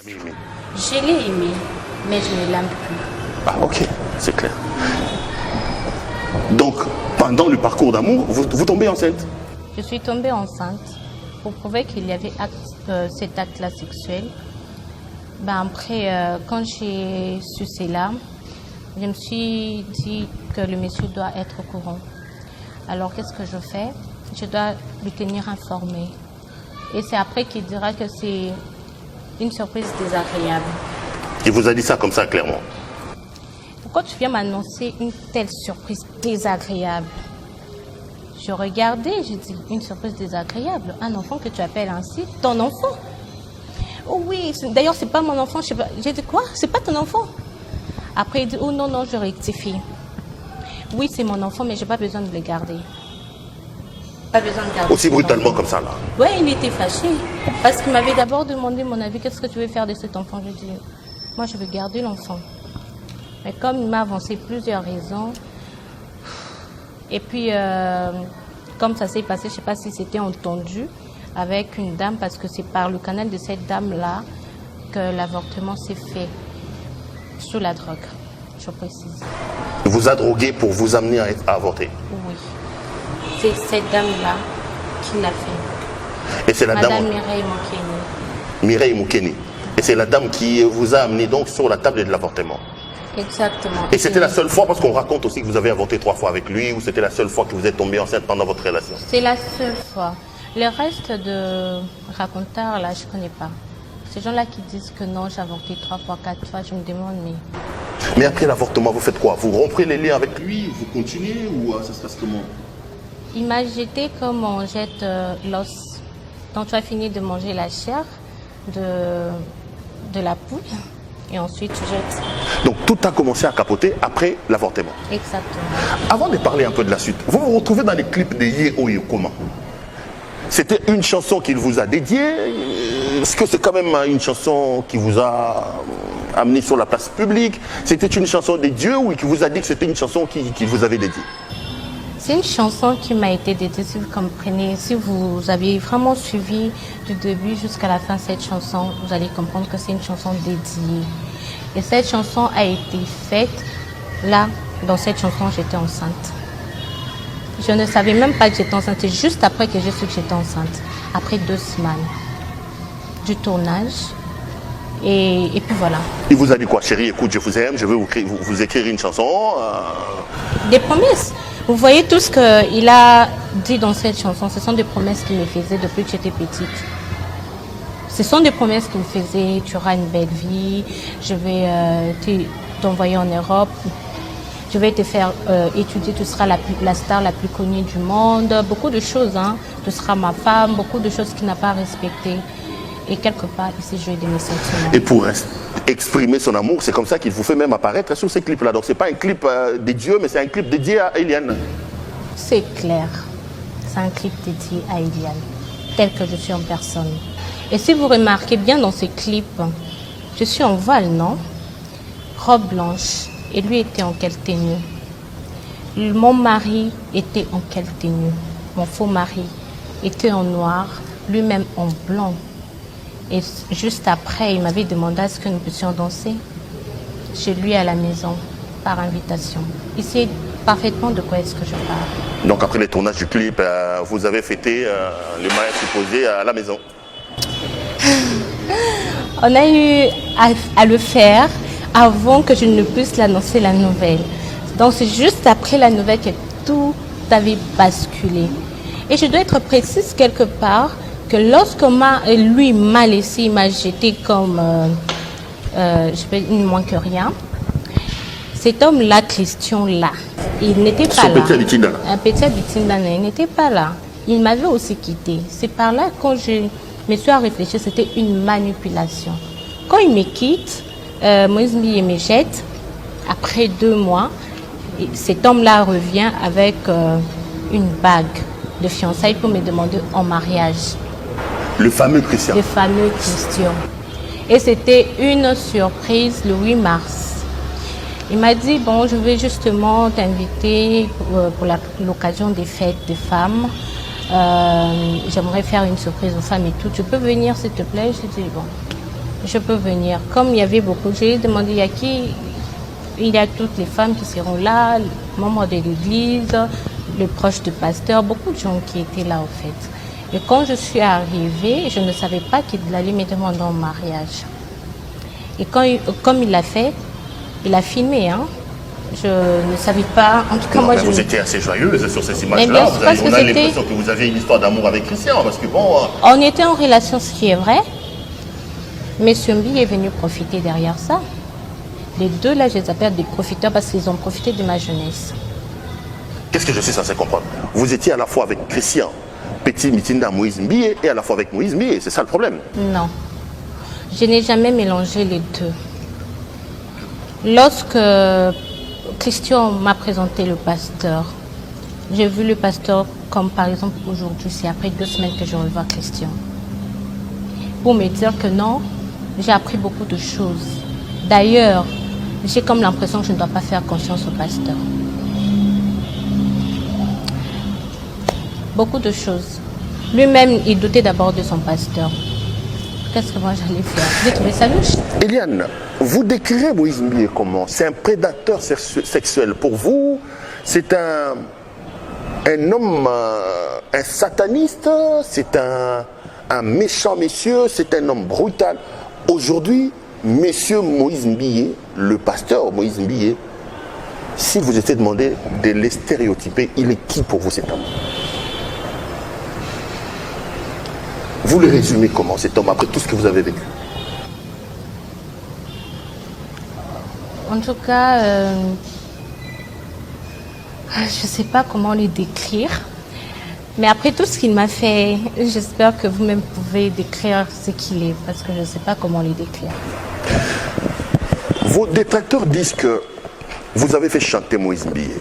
jamais aimé. Je l'ai aimé, mais je ne l'aime plus. Ah ok, c'est clair. Donc, pendant le parcours d'amour, vous tombez enceinte? Je suis tombée enceinte pour prouver qu'il y avait cet acte-là sexuel. Après, quand j'ai su cela, je me suis dit que le monsieur doit être au courant. Alors, qu'est-ce que je fais? Je dois lui tenir informé. Et c'est après qu'il dira que c'est une surprise désagréable. Il vous a dit ça comme ça, clairement? Pourquoi tu viens m'annoncer une telle surprise désagréable? Je regardais, je dis, une surprise désagréable. Un enfant que tu appelles ainsi, ton enfant. Oh oui, d'ailleurs, c'est pas mon enfant. J'ai dit quoi? C'est pas ton enfant? Après, il dit, oh non, non, je rectifie. Oui, c'est mon enfant, mais j'ai pas besoin de le garder. Pas besoin de garder. Aussi brutalement comme ça, là? Oui, il était fâché. Parce qu'il m'avait d'abord demandé mon avis. Qu'est-ce que tu veux faire de cet enfant? Je dis, moi, je veux garder l'enfant. Mais comme il m'a avancé plusieurs raisons, et puis, comme ça s'est passé, je ne sais pas si c'était entendu avec une dame, parce que c'est par le canal de cette dame-là que l'avortement s'est fait, sous la drogue, je précise. Il vous a drogué pour vous amener à avorter? Oui. C'est cette dame-là qui l'a fait. Et c'est la Madame dame... Mireille Moukeni. Mireille Moukeni. Et c'est la dame qui vous a amené donc sur la table de l'avortement? Exactement. Et c'était la seule fois, parce qu'on raconte aussi que vous avez avorté 3 fois avec lui, ou c'était la seule fois que vous êtes tombée enceinte pendant votre relation? C'est la seule fois. Le reste de raconteurs, là, je ne connais pas. Ces gens-là qui disent que non, j'ai avorté 3 fois, 4 fois, je me demande, mais... Mais après l'avortement, vous faites quoi? Vous rompez les liens avec lui, vous continuez, ou ça se passe comment? Il m'a jeté comme on jette l'os. Donc tu as fini de manger la chair de la poule, et ensuite tu jettes. Donc tout a commencé à capoter après l'avortement. Exactement. Avant de parler un peu de la suite, vous vous retrouvez dans les clips de Ye Oye comment? C'était une chanson qu'il vous a dédiée? Est-ce que c'est quand même une chanson qui vous a amené sur la place publique? C'était une chanson de Dieu ou qui vous a dit que c'était une chanson qu'il vous avait dédiée? C'est une chanson qui m'a été dédiée, si vous comprenez. Si vous avez vraiment suivi du début jusqu'à la fin cette chanson, vous allez comprendre que c'est une chanson dédiée. Et cette chanson a été faite, là, dans cette chanson, j'étais enceinte. Je ne savais même pas que j'étais enceinte. C'est juste après que j'ai su que j'étais enceinte. Après 2 semaines du tournage. Et puis voilà. Il vous a dit quoi? Chérie, écoute, je vous aime, je veux vous écrire une chanson. Des promesses. Vous voyez tout ce qu'il a dit dans cette chanson. Ce sont des promesses qu'il me faisait depuis que j'étais petite. Ce sont des promesses qu'il me faisait. Tu auras une belle vie. Je vais t'envoyer en Europe. Je vais te faire étudier, tu seras la star la plus connue du monde. Beaucoup de choses, hein. Tu seras ma femme, beaucoup de choses qu'il n'a pas respectées. Et quelque part, il s'est joué de mes sentiments. Et pour exprimer son amour, c'est comme ça qu'il vous fait même apparaître sur ces clips-là. Donc c'est pas un clip de Dieu, mais c'est un clip dédié à Eliane. C'est clair. C'est un clip dédié à Eliane, tel que je suis en personne. Et si vous remarquez bien dans ces clips, je suis en voile, non? Robe blanche. Et lui était en quelle tenue? Mon mari était en quelle tenue? Mon faux mari était en noir, lui-même en blanc. Et juste après, il m'avait demandé à ce que nous puissions danser chez lui à la maison, par invitation. Il sait parfaitement de quoi est-ce que je parle. Donc après le tournage du clip, vous avez fêté le mariage supposé à la maison? On a eu à le faire avant que je ne puisse l'annoncer la nouvelle. Donc c'est juste après la nouvelle que tout avait basculé. Et je dois être précise quelque part que lorsque lui m'a laissé, il m'a jeté comme il ne manque rien. Cet homme-là, Christian-là, il n'était pas là. Un petit Abitindana, il n'était pas là. Il m'avait aussi quitté. C'est par là quand je me suis réfléchi, c'était une manipulation. Quand il me quitte, Moïse me jette. Après 2 mois, cet homme-là revient avec une bague de fiançailles pour me demander en mariage. Le fameux Christian. Le fameux Christian. Et c'était une surprise le 8 mars. Il m'a dit, bon, je vais justement t'inviter pour l'occasion des fêtes des femmes. J'aimerais faire une surprise aux femmes et tout. Tu peux venir, s'il te plaît? Je dis, bon. je peux venir. Comme il y avait beaucoup, j'ai demandé il y a qui? Il y a toutes les femmes qui seront là, les membres de l'église, les proches du pasteur, beaucoup de gens qui étaient là, en fait. Et quand je suis arrivée, je ne savais pas qu'il allait me demander en mariage. Et comme il l'a fait, il a filmé, hein. Je ne savais pas, en tout cas Non, moi mais je... vous étiez assez joyeuse sur ces Mais images-là. bien sûr, parce On que a c'était- l'impression que vous aviez une histoire d'amour avec Christian, parce que bon... On était en relation, ce qui est vrai. Mais Sumbi est venu profiter derrière ça. Les deux là, je les appelle des profiteurs parce qu'ils ont profité de ma jeunesse. Qu'est-ce que je suis censé comprendre? Vous étiez à la fois avec Christian, Petit Mitinda Moïse Mbié, et à la fois avec Moïse Mbié, c'est ça le problème. Non. Je n'ai jamais mélangé les deux. Lorsque Christian m'a présenté le pasteur, j'ai vu le pasteur comme par exemple aujourd'hui, c'est après 2 semaines que je revois Christian. Pour me dire que non, j'ai appris beaucoup de choses. D'ailleurs, j'ai comme l'impression que je ne dois pas faire confiance au pasteur. Beaucoup de choses. Lui-même, il doutait d'abord de son pasteur. Qu'est-ce que moi j'allais faire? J'ai trouvé ça louche. Eliane, vous décrirez Moïse Mbié comment? C'est un prédateur sexuel pour vous? C'est un homme, un sataniste? C'est un méchant monsieur? C'est un homme brutal? Aujourd'hui, monsieur Moïse Mbié, le pasteur Moïse Mbié, si vous étiez demandé de les stéréotyper, il est qui pour vous cet homme? Vous le résumez comment cet homme après tout ce que vous avez vécu? En tout cas, je ne sais pas comment le décrire. Mais après tout ce qu'il m'a fait, j'espère que vous-même pouvez décrire ce qu'il est, parce que je ne sais pas comment le décrire. Vos détracteurs disent que vous avez fait chanter Moïse Mbié.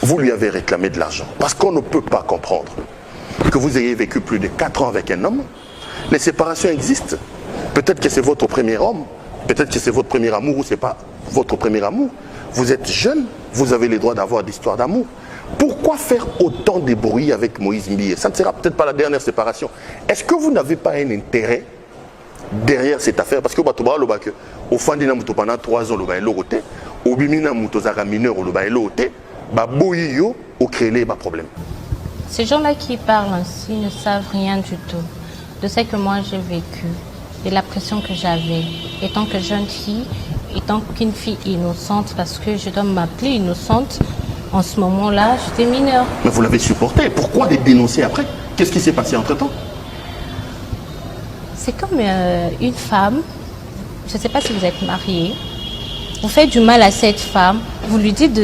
Vous lui avez réclamé de l'argent. Parce qu'on ne peut pas comprendre que vous ayez vécu plus de 4 ans avec un homme. Les séparations existent. Peut-être que c'est votre premier homme. Peut-être que c'est votre premier amour ou ce n'est pas votre premier amour. Vous êtes jeune. Vous avez le droit d'avoir des histoires d'amour. Pourquoi faire autant de bruit avec Moïse Mbié? Ça ne sera peut-être pas la dernière séparation. Est-ce que vous n'avez pas un intérêt derrière cette affaire? Parce que au fond de pendant 3 ans, au bimina mutozaka mineur au lote, baboyo au créer ba problème. Ces gens-là qui parlent ainsi ne savent rien du tout de ce que moi j'ai vécu, de la pression que j'avais, étant que jeune fille, étant qu'une fille innocente, parce que je dois m'appeler innocente. En ce moment-là, j'étais mineure. Mais vous l'avez supporté. Pourquoi les dénoncer après? Qu'est-ce qui s'est passé entre-temps? C'est comme une femme, je ne sais pas si vous êtes mariée, vous faites du mal à cette femme, vous lui dites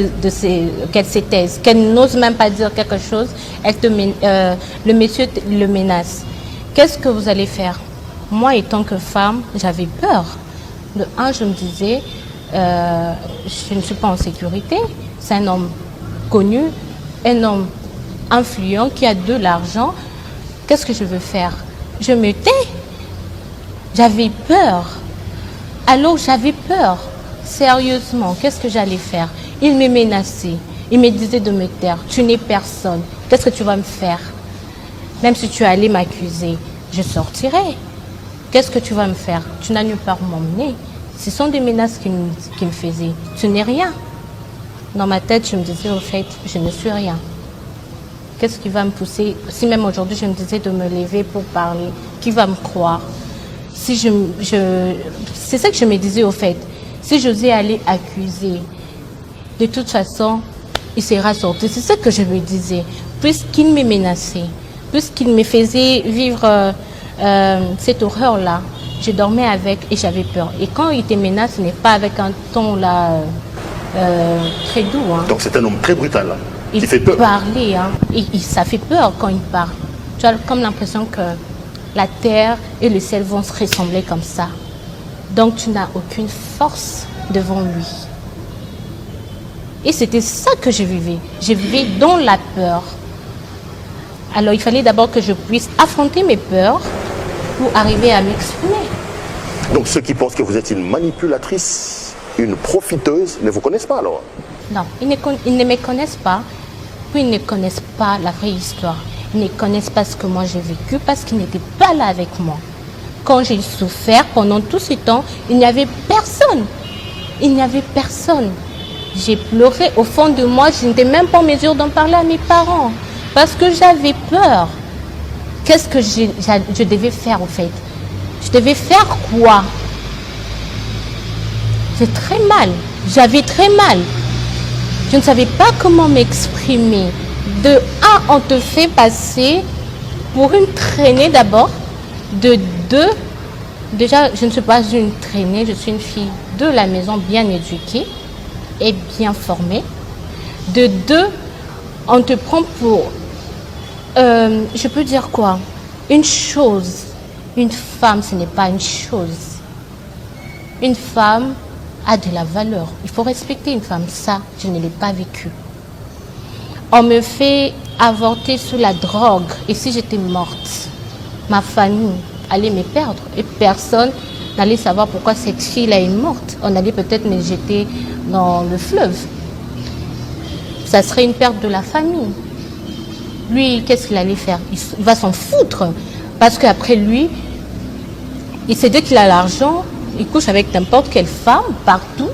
qu'elle se taise, qu'elle n'ose même pas dire quelque chose, le monsieur le menace. Qu'est-ce que vous allez faire? Moi, étant que femme, j'avais peur. De un, je me disais, je ne suis pas en sécurité, c'est un homme connu, un homme influent qui a de l'argent. Qu'est-ce que je veux faire? Je me tais. J'avais peur. Alors j'avais peur. Sérieusement, qu'est-ce que j'allais faire? Il me menaçait. Il me disait de me taire. Tu n'es personne. Qu'est-ce que tu vas me faire? Même si tu allais m'accuser, je sortirai. Qu'est-ce que tu vas me faire? Tu n'as nulle part m'emmener. Ce sont des menaces qui me faisaient. Tu n'es rien. Dans ma tête, je me disais, au fait, je ne suis rien. Qu'est-ce qui va me pousser? Si même aujourd'hui, je me disais de me lever pour parler, qui va me croire? Si c'est ça que je me disais, au fait. Si j'osais aller accuser, de toute façon, il sera sorti. C'est ça que je me disais. Puisqu'il me menaçait, puisqu'il me faisait vivre cette horreur-là, je dormais avec et j'avais peur. Et quand il te menace, ce n'est pas avec un ton là très doux. Hein. Donc c'est un homme très brutal, là, Il qui fait peur. parlait, hein, ça fait peur quand il parle. Tu as comme l'impression que la terre et le ciel vont se ressembler comme ça. Donc tu n'as aucune force devant lui. Et c'était ça que je vivais. Je vivais dans la peur. Alors il fallait d'abord que je puisse affronter mes peurs pour arriver à m'exprimer. Donc ceux qui pensent que vous êtes une manipulatrice, une profiteuse, ne vous connaissent pas alors? Non, ils ne me connaissent pas, puis ils ne connaissent pas la vraie histoire. Ils ne connaissent pas ce que moi j'ai vécu parce qu'ils n'étaient pas là avec moi. quand j'ai souffert, pendant tout ce temps, il n'y avait personne. Il n'y avait personne. J'ai pleuré au fond de moi. Je n'étais même pas en mesure d'en parler à mes parents. Parce que j'avais peur. Qu'est-ce que je devais faire au fait? Je devais faire quoi? J'ai très mal. J'avais très mal. Je ne savais pas comment m'exprimer. De un, on te fait passer pour une traînée d'abord. De deux, déjà, je ne suis pas une traînée, je suis une fille de la maison bien éduquée et bien formée. De deux, on te prend pour, je peux dire quoi? Une chose. Une femme, ce n'est pas une chose. Une femme a de la valeur. Il faut respecter une femme. Ça, je ne l'ai pas vécu. On me fait avorter sous la drogue. Et si j'étais morte, ma famille allait me perdre. Et personne n'allait savoir pourquoi cette fille-là est morte. On allait peut-être me jeter dans le fleuve. Ça serait une perte de la famille. Lui, qu'est-ce qu'il allait faire? Il va s'en foutre. Parce qu'après lui, il sait qu'il a l'argent. Il couche avec n'importe quelle femme, partout.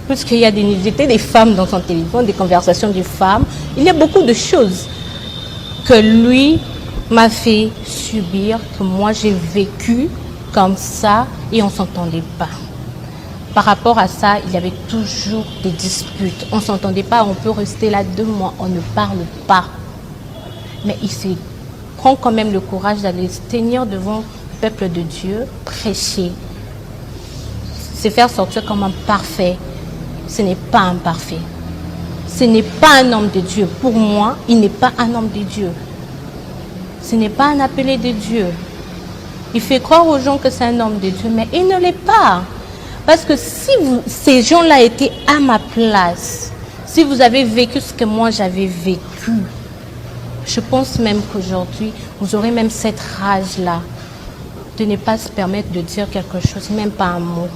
Puisqu'il y a des femmes dans son téléphone, des conversations de femmes. Il y a beaucoup de choses que lui m'a fait subir, que moi j'ai vécu comme ça et on ne s'entendait pas. Par rapport à ça, il y avait toujours des disputes. On ne s'entendait pas, on peut rester là 2 mois, on ne parle pas. Mais il se prend quand même le courage d'aller se tenir devant le peuple de Dieu, prêcher, se faire sortir comme un parfait. Ce n'est pas un parfait. Ce n'est pas un homme de Dieu. Pour moi, il n'est pas un homme de Dieu. Ce n'est pas un appelé de Dieu. Il fait croire aux gens que c'est un homme de Dieu, mais il ne l'est pas. Parce que si ces gens-là étaient à ma place, si vous avez vécu ce que moi j'avais vécu, je pense même qu'aujourd'hui, vous aurez même cette rage-là de ne pas se permettre de dire quelque chose, même pas un mot.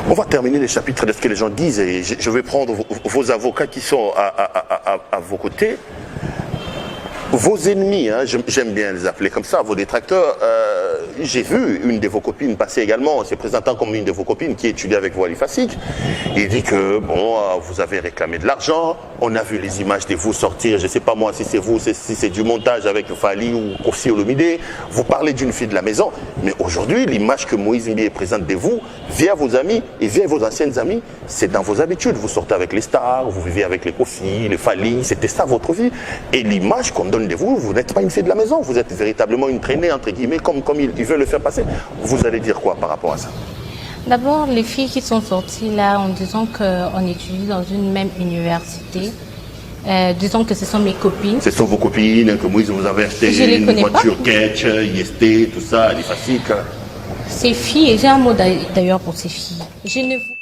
On va terminer les chapitres de ce que les gens disent et je vais prendre vos avocats qui sont à vos côtés. Vos ennemis, hein, j'aime bien les appeler comme ça, vos détracteurs. J'ai vu une de vos copines passer également, en se présentant comme une de vos copines qui étudie avec vous à l'IFASIC. Il dit que, bon, vous avez réclamé de l'argent, on a vu les images de vous sortir, je ne sais pas moi si c'est vous, si c'est du montage avec Fali ou Kofi Olomide. Vous parlez d'une fille de la maison, mais aujourd'hui, l'image que Moïse Mbié présente de vous, via vos amis et via vos anciennes amies, c'est dans vos habitudes. Vous sortez avec les stars, vous vivez avec les Kofi, les Fali, c'était ça votre vie. Et l'image qu'on donne de vous, vous n'êtes pas une fille de la maison, vous êtes véritablement une traînée, entre guillemets, comme il veut le faire passer. Vous allez dire quoi par rapport à ça? D'abord, les filles qui sont sorties là en disant qu'on étudie dans une même université, disons que ce sont mes copines. Ce sont vos copines, que Moïse vous avez acheté une voiture Ketch, IST, tout ça, l'IFASIC. Ces filles, et j'ai un mot d'ailleurs pour ces filles, je ne vous